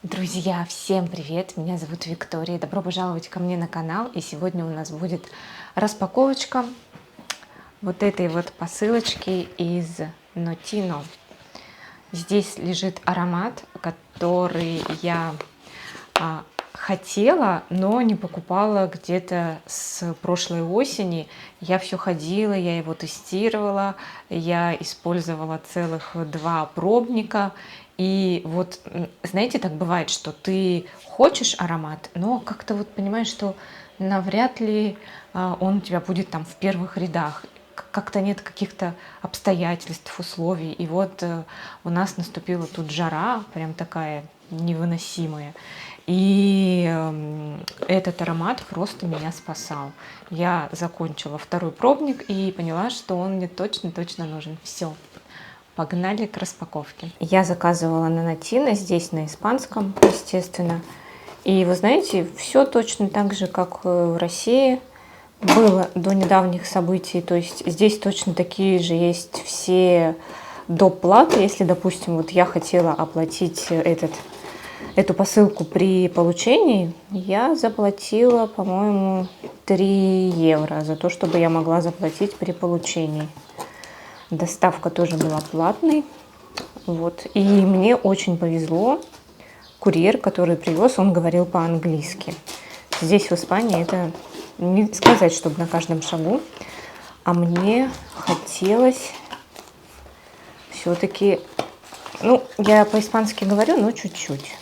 Друзья, всем привет! Меня зовут Виктория. Добро пожаловать ко мне на канал. И сегодня у нас будет распаковочка вот этой вот посылочки из Notino. Здесь лежит аромат, который я хотела, но не покупала где-то с прошлой осени. Я все ходила, я его тестировала, я использовала целых 2 пробника. И вот, знаете, так бывает, что ты хочешь аромат, но как-то вот понимаешь, что навряд ли он у тебя будет там в первых рядах. Как-то нет каких-то обстоятельств, условий. И вот у нас наступила тут жара, прям такая невыносимая. И этот аромат просто меня спасал. Я закончила 2-й пробник и поняла, что он мне точно нужен. Все, погнали к распаковке. Я заказывала на Notino, здесь на испанском, естественно. И вы знаете, все точно так же, как в России было до недавних событий. То есть здесь точно такие же есть все доп. Платы. Если, допустим, вот я хотела оплатить эту посылку при получении, я заплатила, по-моему, 3 евро за то, чтобы я могла заплатить при получении. Доставка тоже была платной. Вот. И мне очень повезло. Курьер, который привез, он говорил по-английски. Здесь, в Испании, это не сказать, чтобы на каждом шагу. А мне хотелось все-таки... Ну, я по-испански говорю, но чуть-чуть.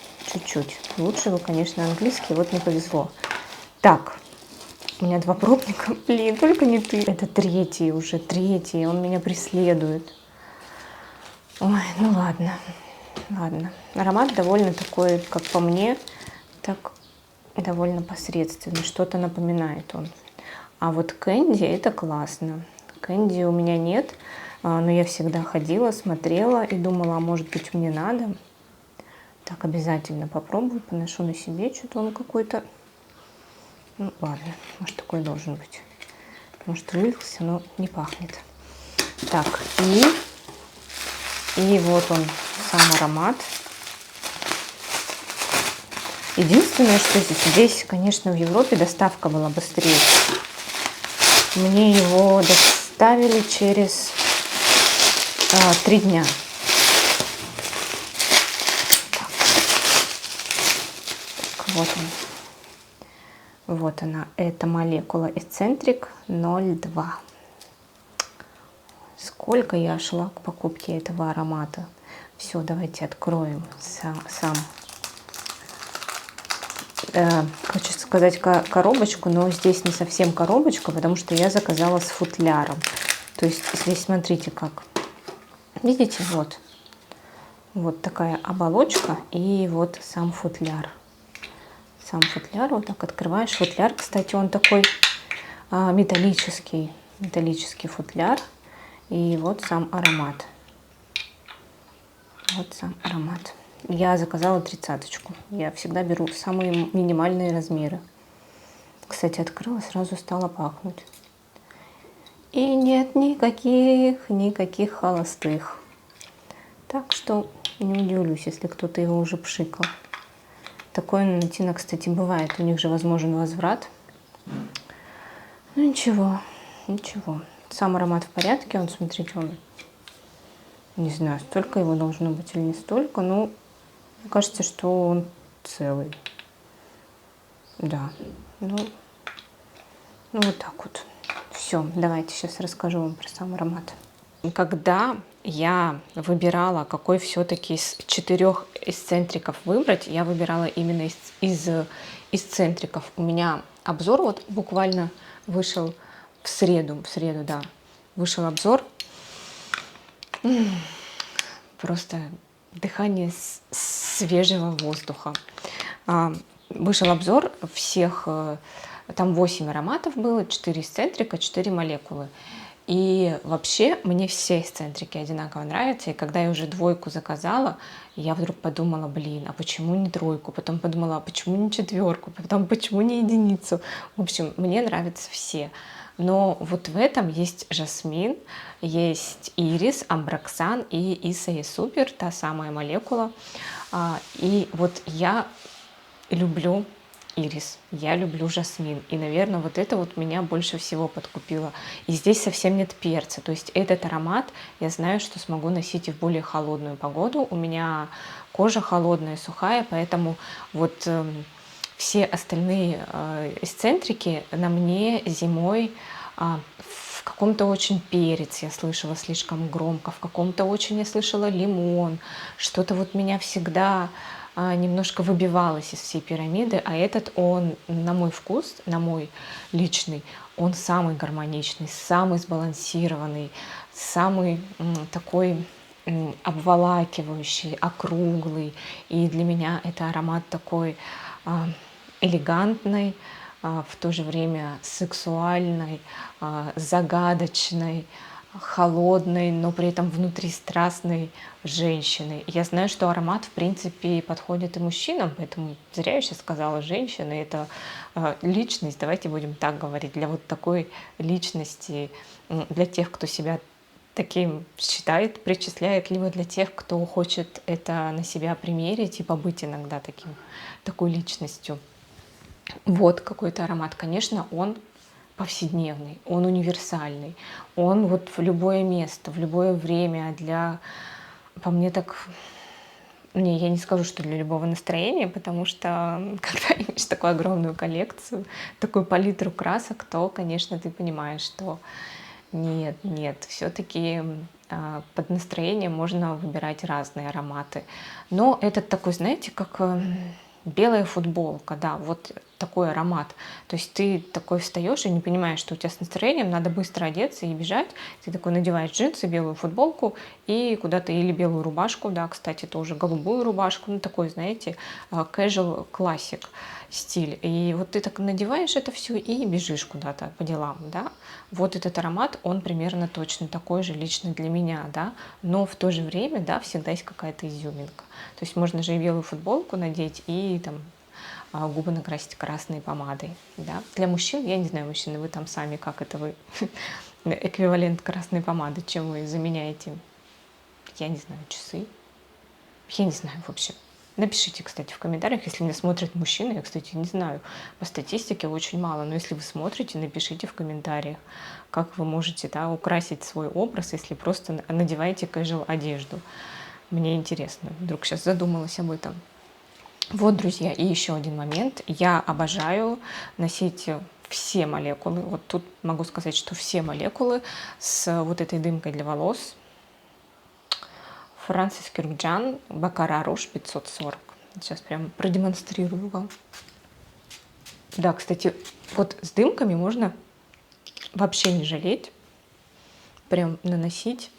Лучше бы, конечно, английский. Вот не повезло. Так, у меня 2 пробника. Блин, только не ты. Это 3-й уже, 3-й. Он меня преследует. Ой, ну ладно. Аромат довольно такой, как по мне, так довольно посредственный. Что-то напоминает он. А вот кэнди — это классно. Кэнди у меня нет, но я всегда ходила, смотрела и думала, а может быть мне надо. Так, обязательно попробую, поношу на себе. Что-то он какой-то... Ну, ладно, может, такой должен быть. Может, вылился, но не пахнет. Так, и вот он, сам аромат. Единственное, что здесь, конечно, в Европе доставка была быстрее. Мне его доставили через 3 дня. Вот он. Вот она. Это молекула Eccentric 02. Сколько я шла к покупке этого аромата. Все, давайте откроем сам. Хочется сказать коробочку, но здесь не совсем коробочка, потому что я заказала с футляром. То есть здесь смотрите как. Видите, вот такая оболочка и вот сам футляр. Сам футляр, вот так открываешь. Футляр, кстати, он такой металлический футляр. И вот сам аромат. Вот сам аромат. Я заказала 30-очку. Я всегда беру самые минимальные размеры. Кстати, открыла, сразу стало пахнуть. И нет никаких холостых. Так что не удивлюсь, если кто-то его уже пшикал. Такое на Notino, кстати, бывает. У них же возможен возврат. Ну ничего. Сам аромат в порядке. Он, смотрите, он... Не знаю, столько его должно быть или не столько. Но мне кажется, что он целый. Да. Ну вот так вот. Все, давайте сейчас расскажу вам про сам аромат. Когда я выбирала, какой все-таки из 4 эксцентриков выбрать, я выбирала именно из эксцентриков. У меня обзор вот буквально вышел в среду, да, вышел обзор. Просто дыхание свежего воздуха. Вышел обзор всех, там 8 ароматов было, 4 эксцентрика, 4 молекулы. И вообще мне все эксцентрики одинаково нравятся. И когда я уже 2 заказала, я вдруг подумала, блин, а почему не 3? Потом подумала, а почему не 4? Потом почему не 1? В общем, мне нравятся все. Но вот в этом есть жасмин, есть ирис, амброксан и Исаи Супер, та самая молекула. И вот я люблю ирис, я люблю жасмин. И, наверное, вот это вот меня больше всего подкупило. И здесь совсем нет перца. То есть этот аромат я знаю, что смогу носить и в более холодную погоду. У меня кожа холодная, сухая, поэтому вот все остальные эксцентрики на мне зимой в каком-то очень перец я слышала слишком громко, в каком-то очень я слышала лимон. Что-то вот меня всегда немножко выбивалось из всей пирамиды, а этот он, на мой вкус, на мой личный, он самый гармоничный, самый сбалансированный, самый такой обволакивающий, округлый. И для меня это аромат такой элегантной, в то же время сексуальной, загадочной, холодной, но при этом внутри страстной женщины. Я знаю, что аромат, в принципе, подходит и мужчинам, поэтому зря я сейчас сказала женщина. Это личность, давайте будем так говорить, для вот такой личности, для тех, кто себя таким считает, причисляет, либо для тех, кто хочет это на себя примерить и побыть иногда такой личностью. Вот какой-то аромат, конечно, он повседневный, он универсальный, он вот в любое место, в любое время, по мне так, не, я не скажу, что для любого настроения, потому что когда имеешь такую огромную коллекцию, такую палитру красок, то, конечно, ты понимаешь, что нет, все-таки под настроение можно выбирать разные ароматы. Но этот такой, знаете, как белая футболка, да, вот такой аромат. То есть ты такой встаешь и не понимаешь, что у тебя с настроением надо быстро одеться и бежать. Ты такой надеваешь джинсы, белую футболку и куда-то, или белую рубашку, да, кстати, тоже голубую рубашку, ну такой, знаете, casual classic стиль. И вот ты так надеваешь это все и бежишь куда-то по делам, да. Вот этот аромат, он примерно точно такой же лично для меня, да, но в то же время, да, всегда есть какая-то изюминка. То есть можно же и белую футболку надеть, и там губы накрасить красной помадой, да. Для мужчин, я не знаю, мужчины, вы там сами, как это вы, эквивалент красной помады, чем вы заменяете, я не знаю, часы, я не знаю, в общем. Напишите, кстати, в комментариях, если меня смотрят мужчины, я, кстати, не знаю, по статистике очень мало, но если вы смотрите, напишите в комментариях, как вы можете, да, украсить свой образ, если просто надеваете casual одежду. Мне интересно, вдруг сейчас задумалась об этом. Вот, друзья, и еще один момент. Я обожаю носить все молекулы. Вот тут могу сказать, что все молекулы с вот этой дымкой для волос. Франсис Кюркджан, Баккара Руж 540. Сейчас прям продемонстрирую вам. Да, кстати, вот с дымками можно вообще не жалеть. Прям наносить.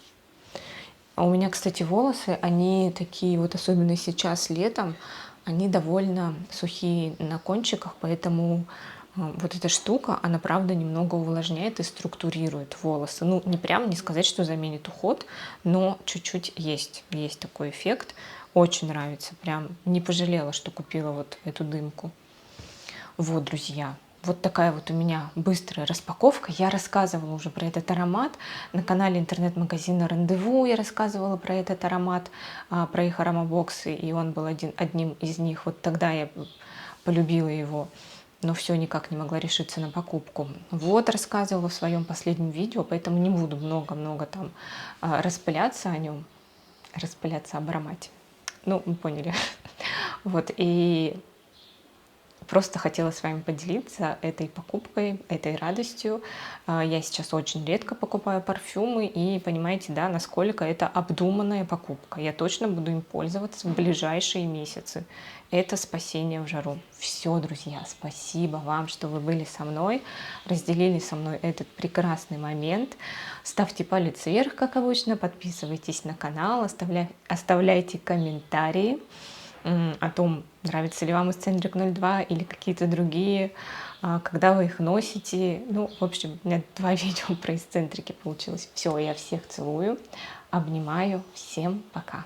А у меня, кстати, волосы, они такие вот, особенно сейчас летом, они довольно сухие на кончиках, поэтому вот эта штука, она правда немного увлажняет и структурирует волосы. Ну, не прям, не сказать, что заменит уход, но чуть-чуть есть такой эффект. Очень нравится, прям не пожалела, что купила вот эту дымку. Вот, друзья, вот такая вот у меня быстрая распаковка. Я рассказывала уже про этот аромат на канале интернет-магазина «Рандеву». Я рассказывала про этот аромат, про их аромабоксы, и он был одним из них. Вот тогда я полюбила его, но все никак не могла решиться на покупку. Вот рассказывала в своем последнем видео, поэтому не буду много-много там распыляться о нем, распыляться об аромате. Ну, вы поняли. Вот, и просто хотела с вами поделиться этой покупкой, этой радостью. Я сейчас очень редко покупаю парфюмы, и понимаете, да, насколько это обдуманная покупка. Я точно буду им пользоваться в ближайшие месяцы. Это спасение в жару. Все, друзья, спасибо вам, что вы были со мной, разделили со мной этот прекрасный момент. Ставьте палец вверх, как обычно, подписывайтесь на канал, оставляйте комментарии о том, нравится ли вам Эксцентрик 02 или какие-то другие, когда вы их носите. Ну, в общем, у меня 2 видео про эксцентрики получилось. Все, я всех целую, обнимаю, всем пока.